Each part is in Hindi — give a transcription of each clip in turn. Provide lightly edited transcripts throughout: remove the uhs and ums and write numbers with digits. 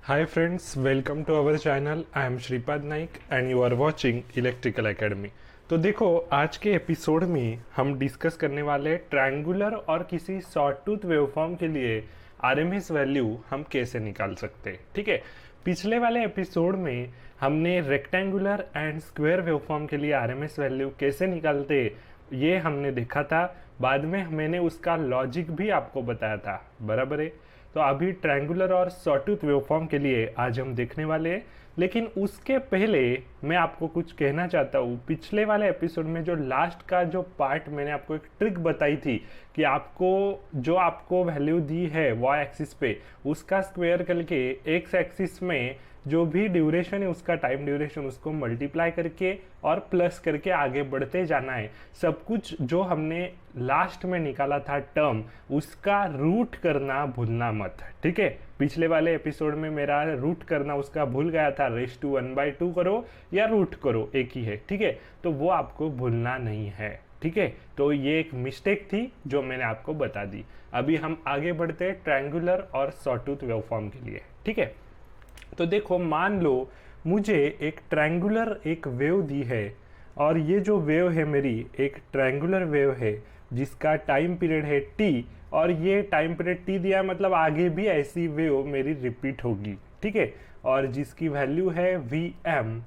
Hi friends, welcome to our channel. I am Shripad Naik and you are watching Electrical Academy. तो देखो आज के एपिसोड में हम डिस्कस करने वाले ट्रायंगुलर और किसी शॉर्ट टूथ वेवफॉर्म के लिए आरएमएस वैल्यू हम कैसे निकाल सकते हैं। ठीक है, पिछले वाले एपिसोड में हमने रेक्टेंगुलर एंड स्क्वायर वेवफॉर्म के लिए आरएमएस वैल्यू कैसे निकालते ये हमने देखा था। बाद में मैंने उसका लॉजिक भी आपको बताया था, बराबर है। तो अभी ट्रायंगुलर और सॉटूथ वेवफॉर्म के लिए आज हम देखने वाले हैं, लेकिन उसके पहले मैं आपको कुछ कहना चाहता हूँ। पिछले वाले एपिसोड में जो लास्ट का जो पार्ट मैंने आपको एक ट्रिक बताई थी कि आपको वैल्यू दी है वाई एक्सिस पे उसका स्क्वायर करके एक्स एक्सिस में जो भी ड्यूरेशन है उसका टाइम ड्यूरेशन उसको मल्टीप्लाई करके और प्लस करके आगे बढ़ते जाना है। सब कुछ जो हमने लास्ट में निकाला था टर्म उसका रूट करना भूलना मत। ठीक है, पिछले वाले एपिसोड में मेरा रूट करना उसका भूल गया था। रेस टू 1/2 करो या रूट करो एक ही है। ठीक है, तो वो आपको भूलना नहीं है। ठीक है, तो ये एक मिस्टेक थी जो मैंने आपको बता दी। अभी हम आगे बढ़ते हैं ट्रायंगुलर और सॉटूथ वेवफॉर्म के लिए। ठीक है, तो देखो मान लो मुझे एक ट्रायंगुलर एक वेव दी है और ये जो वेव है मेरी एक ट्रायंगुलर वेव है जिसका टाइम पीरियड है t और ये टाइम पीरियड t दिया है, मतलब आगे भी ऐसी वेव मेरी रिपीट होगी। ठीक है, और जिसकी वैल्यू है Vm।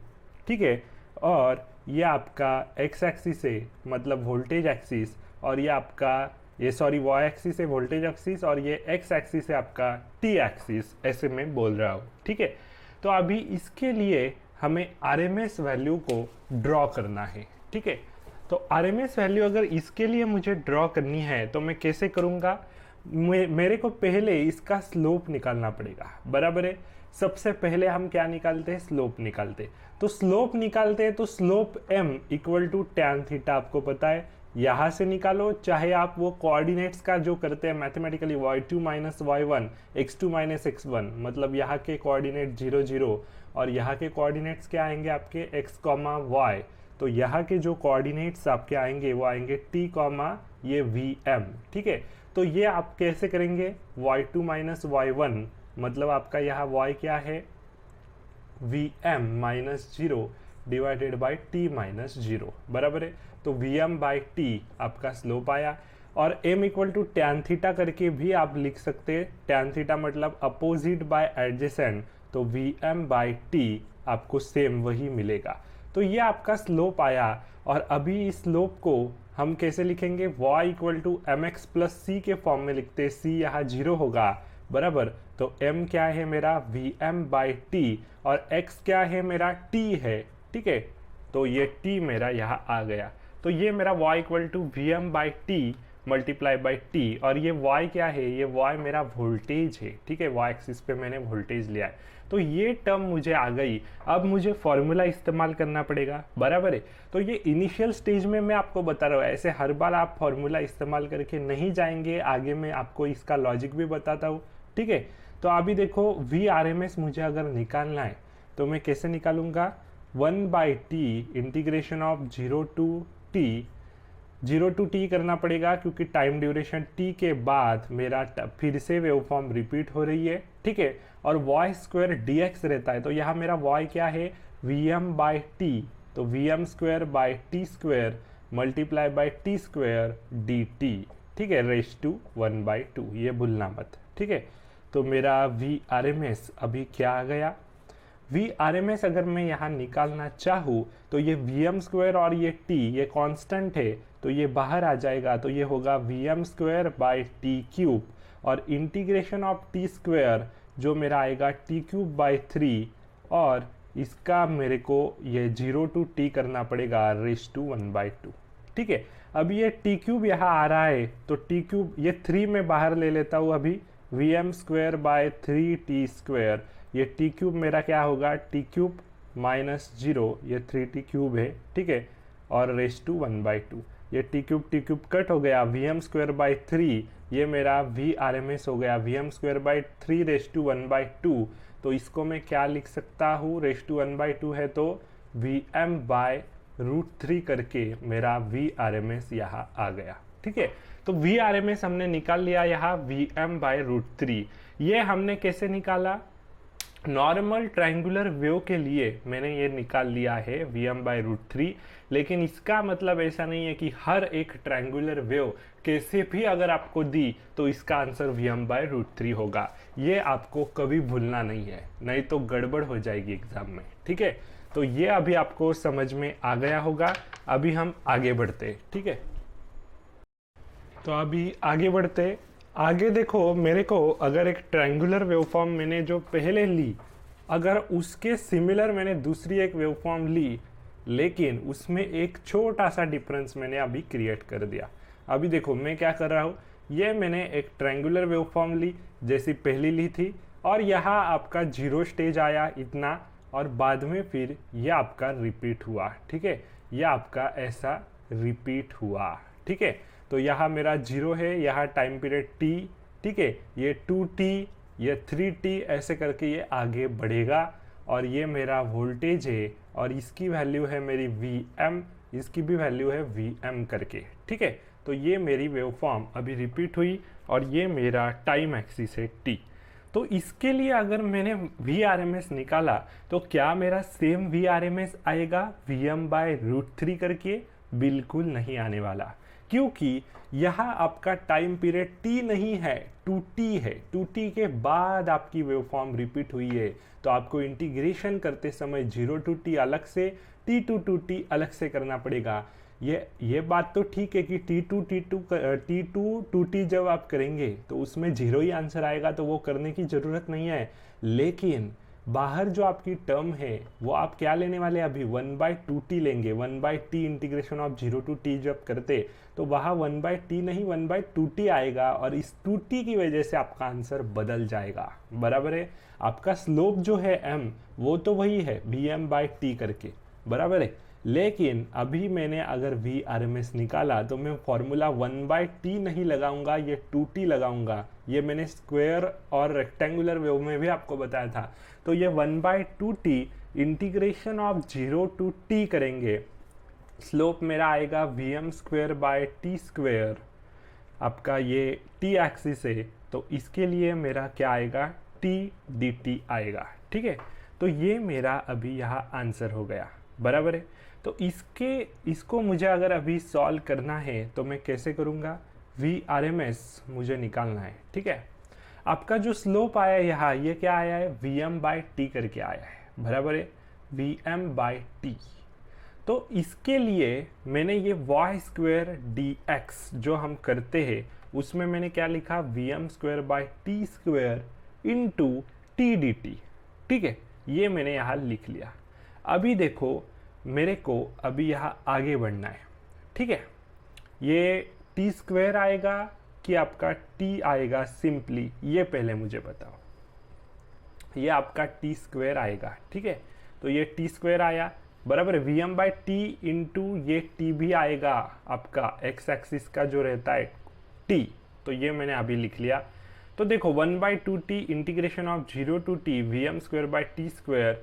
ठीक है, और ये आपका x एक्सिस है मतलब वोल्टेज एक्सिस, और ये आपका वाई एक्सिस है वोल्टेज एक्सिस, और ये x एक्सिस है आपका t एक्सिस, ऐसे मैं बोल रहा हूँ। ठीक है, तो अभी इसके लिए हमें आरएमएस वैल्यू को ड्रॉ करना है। ठीक है, तो आरएमएस वैल्यू अगर इसके लिए मुझे ड्रॉ करनी है तो मैं कैसे करूँगा। मेरे को पहले इसका स्लोप निकालना पड़ेगा, बराबर है। सबसे पहले हम क्या निकालते हैं, स्लोप निकालते। तो स्लोप निकालते हैं तो slope m equal to tan theta आपको पता है, यहाँ से निकालो। चाहे आप वो कोऑर्डिनेट्स का जो करते हैं mathematically y2 minus y1 x2 minus x1, मतलब यहाँ के कोऑर्डिनेट 0 0 और यहाँ के कोऑर्डिनेट्स क्या आएंगे आपके x, y। तो यहाँ के जो कोऑर्डिनेट्स आपके आएंगे वो आएंगे t, ये Vm। ठीक है, तो ये आप कैसे करेंगे, y2 माइनस y1 मतलब आपका यहाँ y क्या है Vm minus 0 divided by t minus 0, बराबर है। तो Vm बाई t आपका स्लोप आया, और m equal to tan theta करके भी आप लिख सकते हैं। टैन थीटा मतलब अपोजिट बाय एडजेसेंट, तो Vm बाई t आपको सेम वही मिलेगा। तो ये आपका स्लोप आया, और अभी इस स्लोप को हम कैसे लिखेंगे, y equal to M X plus C के फॉर्म में लिखते हैं। c यहाँ 0 होगा, बराबर। तो m क्या है मेरा Vm बाई t और x क्या है मेरा t है। ठीक है, तो ये t मेरा यहाँ आ गया। तो ये मेरा y equal to Vm by T multiply by T, और ये y क्या है, ये y मेरा वोल्टेज है। ठीक है, y एक्सिस पे मैंने वोल्टेज लिया है। तो ये टर्म मुझे आ गई। अब मुझे फॉर्मूला इस्तेमाल करना पड़ेगा, बराबर है। तो ये इनिशियल स्टेज में मैं आपको बता रहा हूँ, ऐसे हर बार आप फॉर्मूला इस्तेमाल करके नहीं जाएंगे। आगे मैं आपको इसका लॉजिक भी बताता हूँ। ठीक है, तो अभी देखो Vrms मुझे अगर निकालना है तो मैं कैसे निकालूंगा, 1/t integration of 0 to t करना पड़ेगा, क्योंकि टाइम ड्यूरेशन t के बाद मेरा फिर से वेवफॉर्म रिपीट हो रही है। ठीक है, और वाई स्क्वायर dx रहता है, तो यहाँ मेरा y क्या है Vm बाई टी, तो Vm square by T square multiply by T square dt। ठीक है, रेस टू 1/2, ये भूलना मत। ठीक है, तो मेरा Vrms अभी क्या आ गया, Vrms अगर मैं यहाँ निकालना चाहूँ तो ये Vm स्क्वायर और ये t ये कांस्टेंट है, तो ये बाहर आ जाएगा। तो ये होगा Vm square by T cube, और इंटीग्रेशन ऑफ टी स्क्वायर जो मेरा आएगा t क्यूब बाई 3, और इसका मेरे को ये 0 टू t करना पड़ेगा रेस टू 1/2। ठीक है, अब ये t क्यूब यहाँ आ रहा है, तो t क्यूब ये 3 में बाहर ले लेता हूँ अभी, Vm square by 3t square, ये t क्यूब मेरा क्या होगा t क्यूब माइनस 0, ये 3t क्यूब है। ठीक है, और रेस टू 1/2, ये t क्यूब कट हो गया। Vm स्क्वायर बाई 3 ये मेरा Vrms हो गया, Vm square by 3 raise to 1/2। तो इसको मैं क्या लिख सकता हूँ, रेस टू 1/2 है तो Vm बाय √3 करके मेरा Vrms यहाँ आ गया। ठीक है, तो Vrms हमने निकाल लिया यहाँ Vm बाय √3। ये हमने कैसे निकाला, नॉर्मल ट्रायंगुलर वेव के लिए मैंने ये निकाल लिया है Vm/√3, लेकिन इसका मतलब ऐसा नहीं है कि हर एक ट्रायंगुलर वेव कैसे भी अगर आपको दी तो इसका आंसर Vm/√3 होगा। ये आपको कभी भूलना नहीं है, नहीं तो गड़बड़ हो जाएगी एग्जाम में, ठीक है। तो ये अभी आपको समझ में आ गया होगा। अभी हम आगे बढ़ते हैं, ठीक है। तो अभी आगे बढ़ते, आगे देखो, मेरे को अगर एक ट्रायंगुलर वेवफॉर्म मैंने जो पहले ली, अगर उसके सिमिलर मैंने दूसरी एक वेवफॉर्म ली, लेकिन उसमें एक छोटा सा डिफरेंस मैंने अभी क्रिएट कर दिया। अभी देखो मैं क्या कर रहा हूँ, ये मैंने एक ट्रायंगुलर वेवफॉर्म ली जैसी पहली ली थी, और यहाँ आपका 0 स्टेज आया इतना, और बाद में फिर ये आपका रिपीट हुआ, ठीक है। ये आपका ऐसा रिपीट हुआ, ठीक है। तो यहाँ मेरा 0 है, यहाँ टाइम पीरियड t, ठीक है। ये 2t, ये 3t, ऐसे करके ये आगे बढ़ेगा, और ये मेरा वोल्टेज है, और इसकी वैल्यू है मेरी Vm, इसकी भी वैल्यू है Vm करके, ठीक है। तो ये मेरी वेवफॉर्म अभी रिपीट हुई, और ये मेरा टाइम एक्सिस है t। तो इसके लिए अगर मैंने Vrms निकाला तो क्या मेरा सेम Vrms आएगा Vm/√3 करके? बिल्कुल नहीं आने वाला, क्योंकि यहाँ आपका टाइम पीरियड t नहीं है, 2t है। 2t के बाद आपकी वेवफॉर्म रिपीट हुई है, तो आपको इंटीग्रेशन करते समय 0 to t अलग से, t to 2t अलग से करना पड़ेगा। ये बात तो ठीक है कि T2 2t जब आप करेंगे तो उसमें 0 ही आंसर आएगा, तो वो करने की ज़रूरत नहीं है। लेकिन बाहर जो आपकी टर्म है वो आप क्या लेने वाले, अभी 1/2t लेंगे। 1/t integration of 0 to t जब करते तो वहाँ 1/t नहीं 1/2t आएगा, और इस 2t की वजह से आपका आंसर बदल जाएगा, बराबर है। आपका स्लोप जो है m वो तो वही है Vm/t करके, बराबर है। लेकिन अभी मैंने अगर Vrms निकाला तो मैं फॉर्मूला 1/t नहीं लगाऊंगा, ये 2t लगाऊंगा। ये मैंने स्क्वायर और रेक्टेंगुलर वेव में भी आपको बताया था। तो ये 1/2t integration of 0 to t करेंगे, स्लोप मेरा आएगा Vm²/t²। आपका ये t एक्सिस है, तो इसके लिए मेरा क्या आएगा, t dt आएगा, ठीक है। तो ये मेरा अभी यहाँ आंसर हो गया, बराबर है। तो इसको मुझे अगर अभी सॉल्व करना है तो मैं कैसे करूँगा, Vrms मुझे निकालना है, ठीक है। आपका जो स्लोप आया यहाँ, ये क्या आया है, Vm/t करके आया है, बराबर है, Vm/t। तो इसके लिए मैंने ये y² जो हम करते हैं उसमें मैंने क्या लिखा, Vm²/t² इंटू t dt, ठीक है। ये मैंने यहाँ लिख लिया। अभी देखो मेरे को अभी यहाँ आगे बढ़ना है, ठीक है। ये t² आएगा कि आपका t आएगा सिंपली, ये पहले मुझे बताओ। ये आपका t² आएगा, ठीक है। तो ये t² आया, बराबर है। Vm/t इंटू ये t भी आएगा आपका x एक्सिस का जो रहता है t, तो ये मैंने अभी लिख लिया। तो देखो 1/2t integration of 0 to t Vm²/t²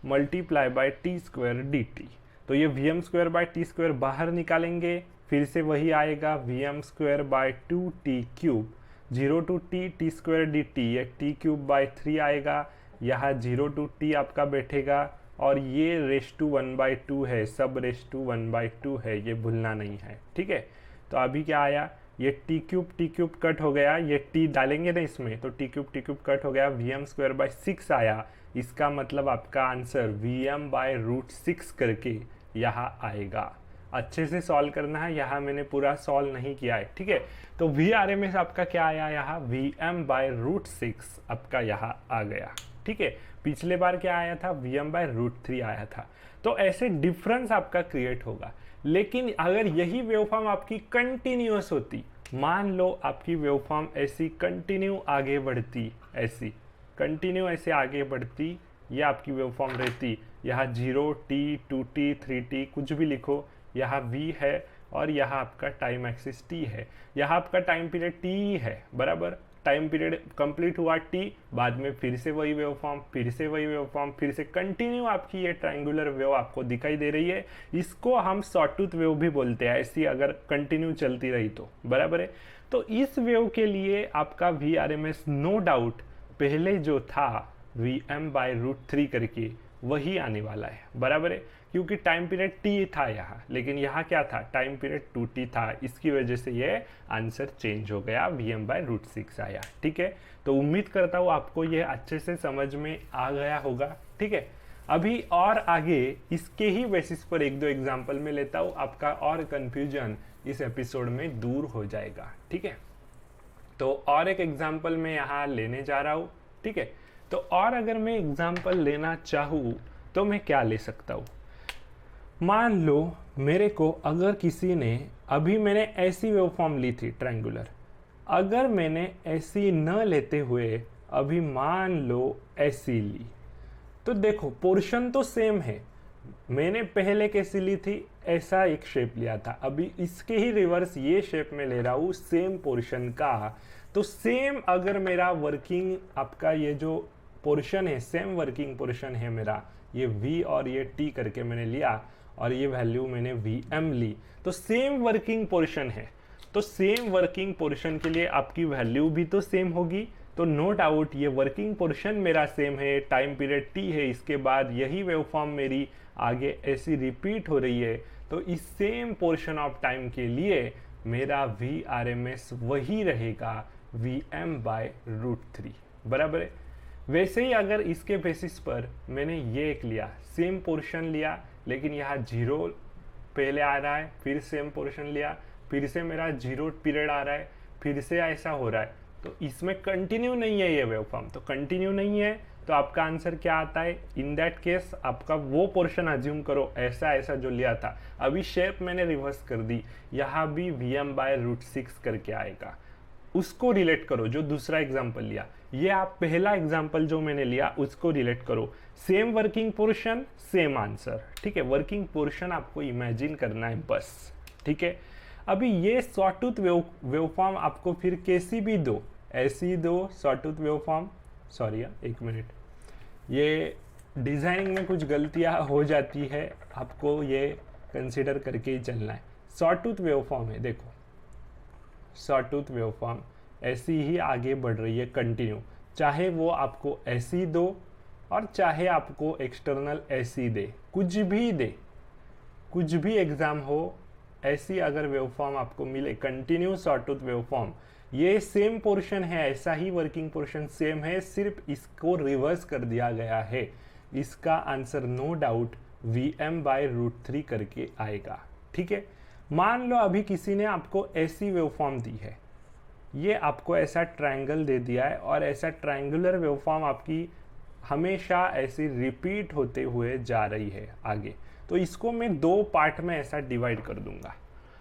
multiply by t² dt। तो ये Vm²/t² बाहर निकालेंगे, फिर से वही आएगा Vm²/2t³, 0 to t t² dt, ये t³/3 आएगा। यहाँ 0 to t आपका बैठेगा, और ये रेश टू 1/2 है, सब रेश टू 1/2 है, ये भूलना नहीं है, ठीक है। तो अभी क्या आया, ये t³ कट हो गया, ये t डालेंगे ना इसमें, तो t³ कट हो गया, Vm²/6 आया। इसका मतलब आपका आंसर Vm/√6 करके यहाँ आएगा। अच्छे से सॉल्व करना है, यहाँ मैंने पूरा सॉल्व नहीं किया है, ठीक है। तो Vrms आपका क्या आया, यहाँ Vm/√6 आपका यहाँ आ गया, ठीक है। पिछले बार क्या आया था, Vm/√3 आया था। तो ऐसे डिफरेंस आपका क्रिएट होगा। लेकिन अगर यही वेवफॉर्म आपकी कंटिन्यूअस होती, मान लो आपकी वेवफॉर्म ऐसी कंटिन्यू आगे बढ़ती, ऐसी कंटिन्यू ऐसे आगे बढ़ती, ये आपकी वेवफॉर्म रहती, यहाँ 0t 2t 3t कुछ भी लिखो, यहाँ v है, और यहाँ आपका टाइम एक्सिस t है, यहाँ आपका टाइम पीरियड t ही है, बराबर। टाइम पीरियड कंप्लीट हुआ t, बाद में फिर से वही वेवफॉर्म, फिर से वही वेवफॉर्म, फिर से कंटिन्यू आपकी ये ट्रायंगुलर वेव आपको दिखाई दे रही है। इसको हम सॉटूथ वेव भी बोलते हैं, ऐसी अगर कंटिन्यू चलती रही तो, बराबर है। तो इस वेव के लिए आपका Vrms नो डाउट पहले जो था Vm/√3 करके वही आने वाला है, बराबर है, क्योंकि टाइम पीरियड t था यहाँ, लेकिन यहाँ क्या था, टाइम पीरियड 2t था, इसकी वजह से ये आंसर चेंज हो गया, Vm/√6 आया। ठीक है, तो उम्मीद करता हूँ आपको ये अच्छे से समझ में आ गया होगा। ठीक है, अभी और आगे इसके ही बेसिस पर एक दो एग्जाम्पल में लेता हूँ, आपका और कंफ्यूजन इस एपिसोड में दूर हो जाएगा। ठीक है, तो और एक एग्जाम्पल मैं यहाँ लेने जा रहा हूँ। ठीक है, तो और अगर मैं एग्जाम्पल लेना चाहूँ तो मैं क्या ले सकता हूँ, मान लो मेरे को अगर किसी ने, अभी मैंने ऐसी वेवफॉर्म ली थी ट्रायंगुलर, अगर मैंने ऐसी न लेते हुए अभी मान लो ऐसी ली, तो देखो पोर्शन तो सेम है, मैंने पहले कैसी ली थी, ऐसा एक शेप लिया था, अभी इसके ही रिवर्स ये शेप में ले रहा हूँ सेम पोर्शन का, तो सेम अगर मेरा वर्किंग आपका ये जो पोर्शन है, सेम वर्किंग पोर्शन है मेरा, ये v और ये t करके मैंने लिया और ये वैल्यू मैंने Vm ली, तो सेम वर्किंग पोर्शन है, तो सेम वर्किंग पोर्शन के लिए आपकी वैल्यू भी तो सेम होगी, तो नो डाउट ये वर्किंग पोर्शन मेरा सेम है, टाइम पीरियड t है, इसके बाद यही वेवफॉर्म मेरी आगे ऐसी रिपीट हो रही है, तो इस सेम पोर्शन ऑफ टाइम के लिए मेरा Vrms वही रहेगा Vm/√3, बराबर है। वैसे ही अगर इसके बेसिस पर मैंने ये एक लिया, सेम पोर्शन लिया, लेकिन यहाँ 0 पहले आ रहा है, फिर सेम पोर्शन लिया, फिर से मेरा 0 पीरियड आ रहा है, फिर से ऐसा हो रहा है, तो इसमें कंटिन्यू नहीं है ये वेवफॉर्म, तो कंटिन्यू नहीं है, तो आपका आंसर क्या आता है, इन दैट केस आपका वो पोर्शन अज्यूम करो ऐसा ऐसा जो लिया था, अभी शेप मैंने रिवर्स कर दी, यहाँ भी Vm/√6 करके आएगा, उसको रिलेट करो जो दूसरा एग्जाम्पल लिया, ये आप पहला एग्जाम्पल जो मैंने लिया उसको रिलेट करो, same working portion same answer. ठीक है, वर्किंग पोर्शन आपको इमेजिन करना है बस। ठीक है, अभी ये सॉटूथ वेवफॉर्म आपको फिर कैसी भी दो, ऐसी दो सॉटूथ वेवफॉर्म, सॉरी एक मिनट, ये डिज़ाइनिंग में कुछ गलतियां हो जाती है, आपको ये कंसिडर करके ही चलना है। सॉटूथ वेवफॉर्म है, देखो सॉटूथ वेवफॉर्म ऐसी ही आगे बढ़ रही है कंटिन्यू, चाहे वो आपको ऐसी दो और चाहे आपको एक्सटर्नल ऐसी दे, कुछ भी दे, कुछ भी एग्जाम हो, ऐसी अगर वेवफॉर्म आपको मिले कंटिन्यू सॉटूथ वेवफॉर्म, ये सेम पोर्शन है, ऐसा ही वर्किंग पोर्शन सेम है, सिर्फ इसको रिवर्स कर दिया गया है, इसका आंसर नो डाउट Vm/√3 करके आएगा। ठीक है, मान लो अभी किसी ने आपको ऐसी वेवफॉर्म दी है, ये आपको ऐसा ट्रायंगल दे दिया है और ऐसा ट्रायंगुलर वेवफॉर्म आपकी हमेशा ऐसी रिपीट होते हुए जा रही है आगे, तो इसको मैं दो पार्ट में ऐसा डिवाइड कर दूंगा।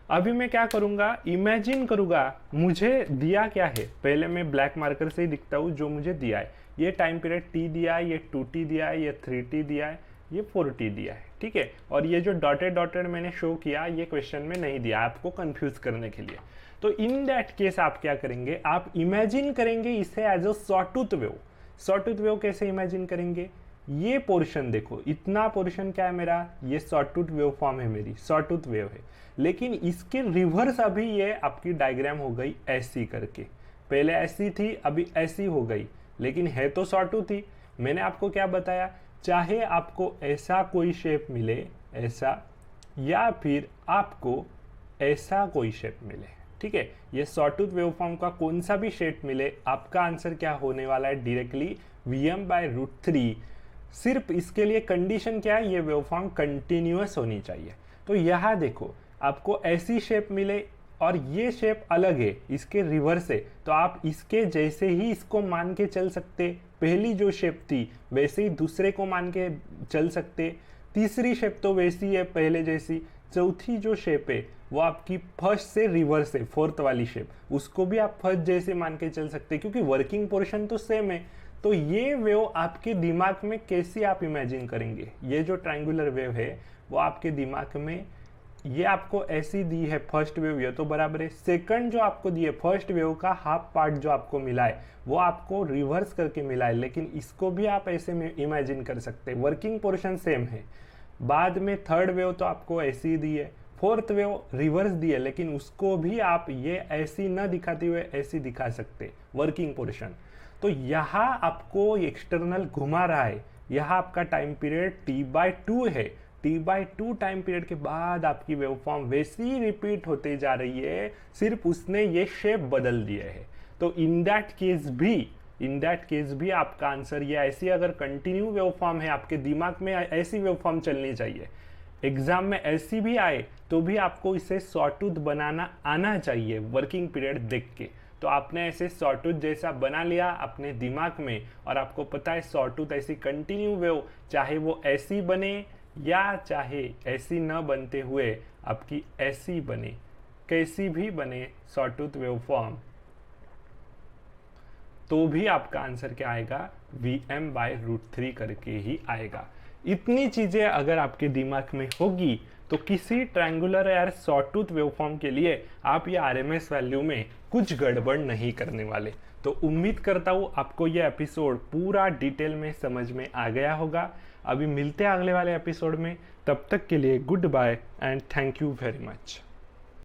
अभी मैं क्या करूंगा, इमेजिन करूंगा मुझे दिया क्या है, पहले मैं ब्लैक मार्कर से ही दिखता हूँ जो मुझे दिया है, ये टाइम पीरियड t दिया है, ये 2t दिया है, ये 3t दिया है, ये 4t दिया है। ठीक है, और ये जो डॉटेड डॉटेड मैंने शो किया ये क्वेश्चन में नहीं दिया आपको कंफ्यूज करने के लिए, तो इन दैट केस आप क्या करेंगे, आप इमेजिन करेंगे इसे as a sawtooth wave. Sawtooth wave कैसे इमेजिन करेंगे, ये पोर्शन देखो, इतना पोर्शन क्या है मेरा, ये सॉटूथ वेव फॉर्म है, मेरी सॉटूथ वेव है, लेकिन इसके रिवर्स अभी ये आपकी डायग्राम हो गई ऐसी करके, पहले ऐसी थी अभी ऐसी हो गई, लेकिन है तो सॉटूथ ही। मैंने आपको क्या बताया, चाहे आपको ऐसा कोई शेप मिले, ऐसा, या फिर आपको ऐसा कोई शेप मिले, ठीक है, ये सॉटूथ वेवफॉर्म का कौन सा भी शेप मिले, आपका आंसर क्या होने वाला है, डायरेक्टली Vm/√3। सिर्फ इसके लिए कंडीशन क्या है, ये वेवफॉर्म कंटिन्यूअस होनी चाहिए। तो यहाँ देखो आपको ऐसी शेप मिले और ये शेप अलग है, इसके रिवर्स है, तो आप इसके जैसे ही इसको मान के चल सकते, पहली जो शेप थी वैसे ही दूसरे को मान के चल सकते, तीसरी शेप तो वैसी है पहले जैसी, चौथी जो शेप है वो आपकी फर्स्ट से रिवर्स है, फोर्थ वाली शेप, उसको भी आप फर्स्ट जैसे मान के चल सकते, क्योंकि वर्किंग पोर्शन तो सेम है। तो ये वेव आपके दिमाग में कैसी आप इमेजिन करेंगे, ये जो ट्रायंगुलर वेव है वो आपके दिमाग में, ये आपको ऐसी दी है फर्स्ट वेव, ये तो बराबर है, सेकंड जो आपको दी है फर्स्ट वेव का हाफ पार्ट जो आपको मिला है वो आपको रिवर्स करके मिला है, लेकिन इसको भी आप ऐसे में इमेजिन कर सकते हैं, वर्किंग पोर्शन सेम है। बाद में थर्ड वेव तो आपको ऐसी दी है, फोर्थ वेव रिवर्स दी है, लेकिन उसको भी आप ये ऐसी न दिखाते हुए ऐसी दिखा सकते वर्किंग पोर्शन। तो यहाँ आपको एक्सटर्नल घुमा रहा है, यहाँ आपका टाइम पीरियड t/2 है। t/2 टाइम पीरियड के बाद आपकी वेवफॉर्म वैसी ही रिपीट होते जा रही है, सिर्फ उसने ये शेप बदल दिए है। तो इन दैट केस भी आपका आंसर ये ऐसी अगर कंटिन्यू वेवफॉर्म है, आपके दिमाग में ऐसी वेवफॉर्म चलनी चाहिए, एग्जाम में ऐसी भी आए तो भी आपको इसे सॉटूथ बनाना आना चाहिए वर्किंग पीरियड देख के। तो आपने ऐसे सॉटूथ जैसा बना लिया अपने दिमाग में, और आपको पता है सॉटूथ ऐसी कंटिन्यू वेव, चाहे वो ऐसी बने या चाहे ऐसी न बनते हुए आपकी ऐसी बने, कैसी भी बने सॉटूथ वेवफॉर्म, तो भी आपका आंसर क्या आएगा, Vm/√3 करके ही आएगा। इतनी चीजें अगर आपके दिमाग में होगी तो किसी ट्रायंगुलर या सॉटूथ वेवफॉर्म के लिए आप ये RMS वैल्यू में कुछ गड़बड़ नहीं करने वाले। तो उम्मीद करता हूँ आपको ये एपिसोड पूरा डिटेल में समझ में आ गया होगा। अभी मिलते हैं अगले वाले एपिसोड में, तब तक के लिए goodbye and thank you very much.